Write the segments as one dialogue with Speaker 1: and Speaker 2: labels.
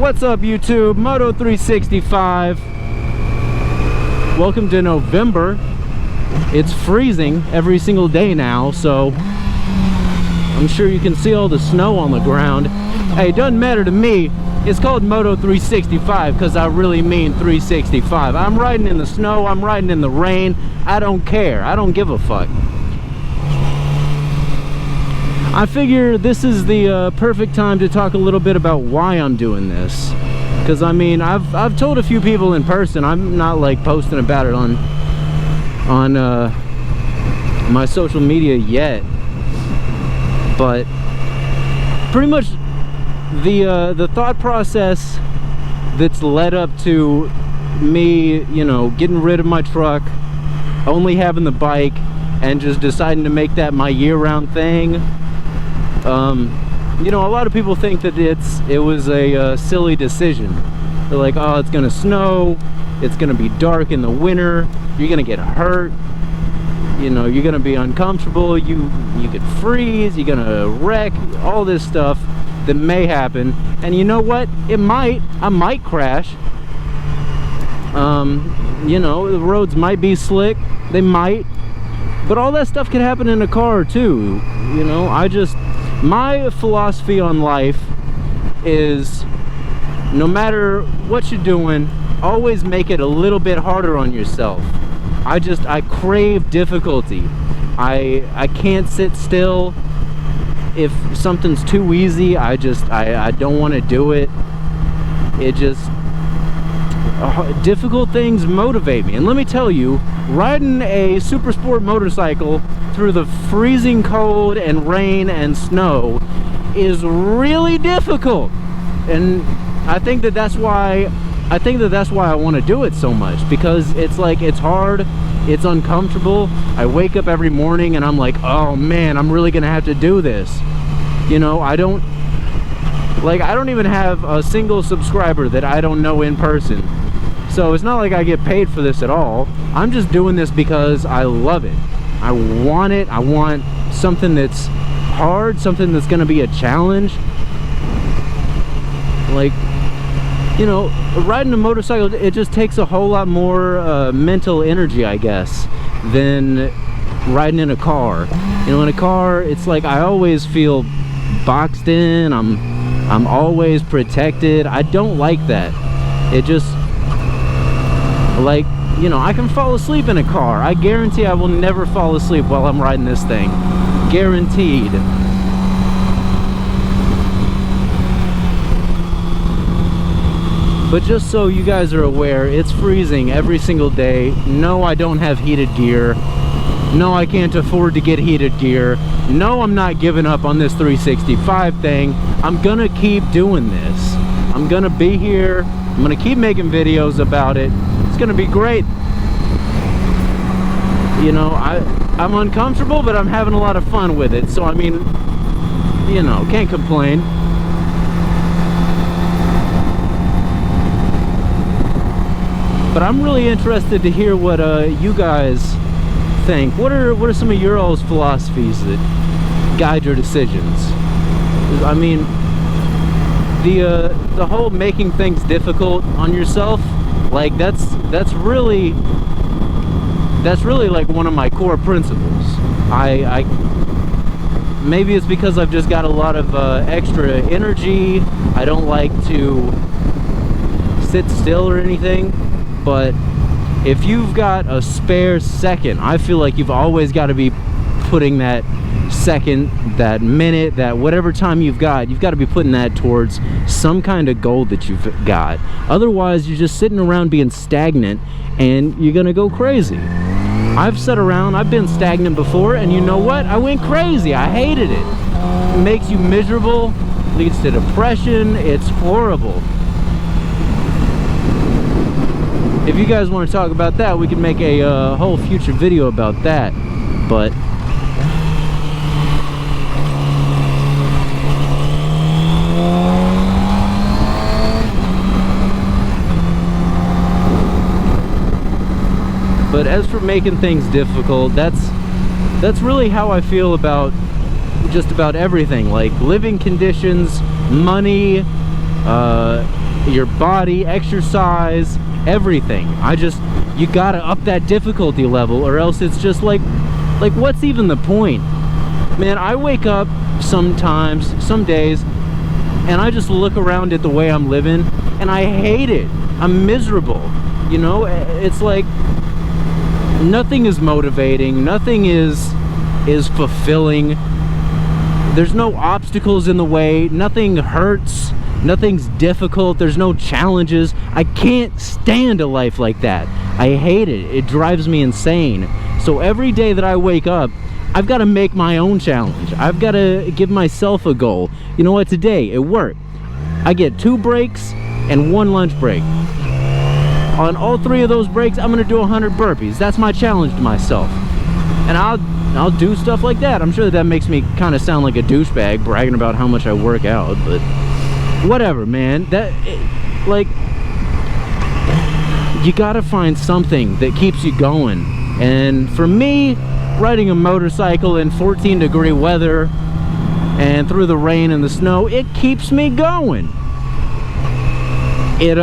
Speaker 1: What's up, YouTube? Moto365. Welcome to November. It's freezing every single day now, so I'm sure you can see all the snow on the ground. Hey, it doesn't matter to me. It's called Moto365 because I really mean 365. I'm riding in the snow, I'm riding in the rain. I don't care. I don't give a fuck. I figure this is the perfect time to talk a little bit about why I'm doing this. Because, I mean, I've told a few people in person. I'm not, like, posting about it on my social media yet. But pretty much the thought process that's led up to me, you know, getting rid of my truck, only having the bike, and just deciding to make that my year-round thing. You know, a lot of people think that it was a silly decision. They're like, oh, it's gonna snow, it's gonna be dark in the winter, you're gonna get hurt, you know, you're gonna be uncomfortable, you could freeze, you're gonna wreck, all this stuff that may happen. And you know what? I might crash. You know, the roads might be slick, they might, but all that stuff could happen in a car too. You know, my philosophy on life is no matter what you're doing, always make it a little bit harder on yourself. I crave difficulty. I can't sit still. If something's too easy, I don't want to do it. Difficult things motivate me. And let me tell you, riding a super sport motorcycle through the freezing cold and rain and snow is really difficult. And I think that's why I want to do it so much, because it's like, it's hard, it's uncomfortable. I wake up every morning and I'm like, oh man, I'm really gonna have to do this. You know, I don't even have a single subscriber that I don't know in person. So it's not like I get paid for this at all. I'm just doing this because I love it. I want it. I want something that's hard, something that's gonna be a challenge. Like, you know, riding a motorcycle, it just takes a whole lot more mental energy, I guess, than riding in a car. You know, in a car, it's like I always feel boxed in. I'm always protected. I don't like that. It just, like, you know, I can fall asleep in a car. I guarantee I will never fall asleep while I'm riding this thing. Guaranteed. But just so you guys are aware, it's freezing every single day. No, I don't have heated gear. No, I can't afford to get heated gear. No, I'm not giving up on this 365 thing. I'm gonna keep doing this. I'm gonna be here. I'm gonna keep making videos about it. It's gonna be great. You know, I'm uncomfortable, but I'm having a lot of fun with it. So, I mean, you know, can't complain. But I'm really interested to hear what you guys think. What are some of your all's philosophies that guide your decisions? I mean, the whole making things difficult on yourself, like that's really like one of my core principles. I maybe it's because I've just got a lot of extra energy. I don't like to sit still or anything. But if you've got a spare second, I feel like you've always got to be putting that second, that minute, that whatever time you've got to be putting that towards some kind of goal that you've got. Otherwise, you're just sitting around being stagnant and you're gonna go crazy. I've sat around, I've been stagnant before, and you know what? I went crazy. I hated it. It makes you miserable, leads to depression. It's horrible. If you guys want to talk about that, we can make a whole future video about that. But as for making things difficult, that's really how I feel about just about everything. Like living conditions, money, your body, exercise, everything. You gotta up that difficulty level, or else it's just like what's even the point? Man, I wake up sometimes, some days, and I just look around at the way I'm living, and I hate it. I'm miserable. You know, it's like nothing is motivating, nothing is fulfilling. There's no obstacles in the way, nothing hurts, nothing's difficult, there's no challenges. I can't stand a life like that. I hate it. It drives me insane. So every day that I wake up, I've got to make my own challenge. I've got to give myself a goal. You know what, today at work, I get 2 breaks and 1 lunch break. On all 3 of those breaks, I'm gonna do 100 burpees. That's my challenge to myself. And I'll do stuff like that. I'm sure that makes me kind of sound like a douchebag bragging about how much I work out, but whatever, man. You gotta find something that keeps you going. And for me, riding a motorcycle in 14-degree weather and through the rain and the snow, it keeps me going. It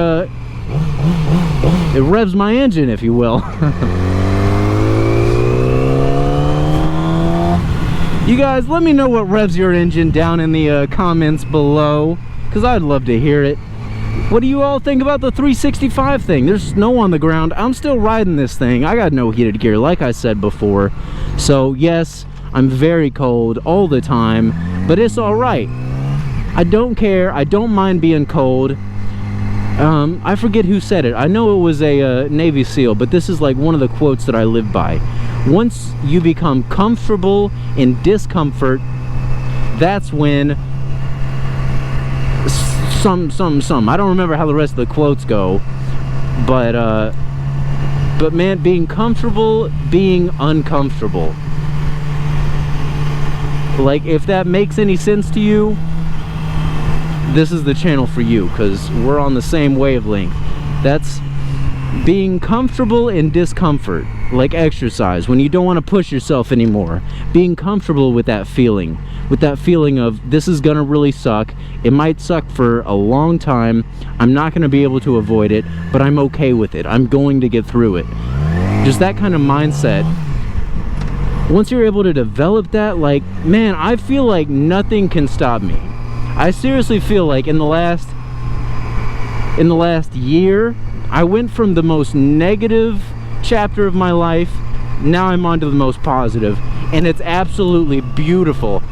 Speaker 1: revs my engine, if you will. You guys, let me know what revs your engine down in the comments below, because I'd love to hear it. What do you all think about the 365 thing? There's snow on the ground. I'm still riding this thing. I got no heated gear, like I said before. So yes, I'm very cold all the time, but it's all right. I don't care. I don't mind being cold. I forget who said it. I know it was a Navy SEAL, but this is like one of the quotes that I live by. Once you become comfortable in discomfort, that's when I don't remember how the rest of the quotes go, but man, being comfortable being uncomfortable. Like, if that makes any sense to you, this is the channel for you, because we're on the same wavelength. That's being comfortable in discomfort, like exercise, when you don't want to push yourself anymore. Being comfortable with that feeling of, this is gonna really suck. It might suck for a long time. I'm not gonna be able to avoid it, but I'm okay with it. I'm going to get through it. Just that kind of mindset. Once you're able to develop that, like, man, I feel like nothing can stop me. I seriously feel like in the last year, I went from the most negative chapter of my life, now I'm on to the most positive, and it's absolutely beautiful.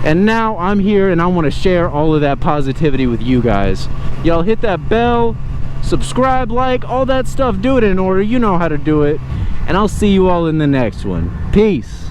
Speaker 1: And now I'm here and I want to share all of that positivity with you guys. Y'all hit that bell, subscribe, like, all that stuff. Do it in order. You know how to do it. And I'll see you all in the next one. Peace.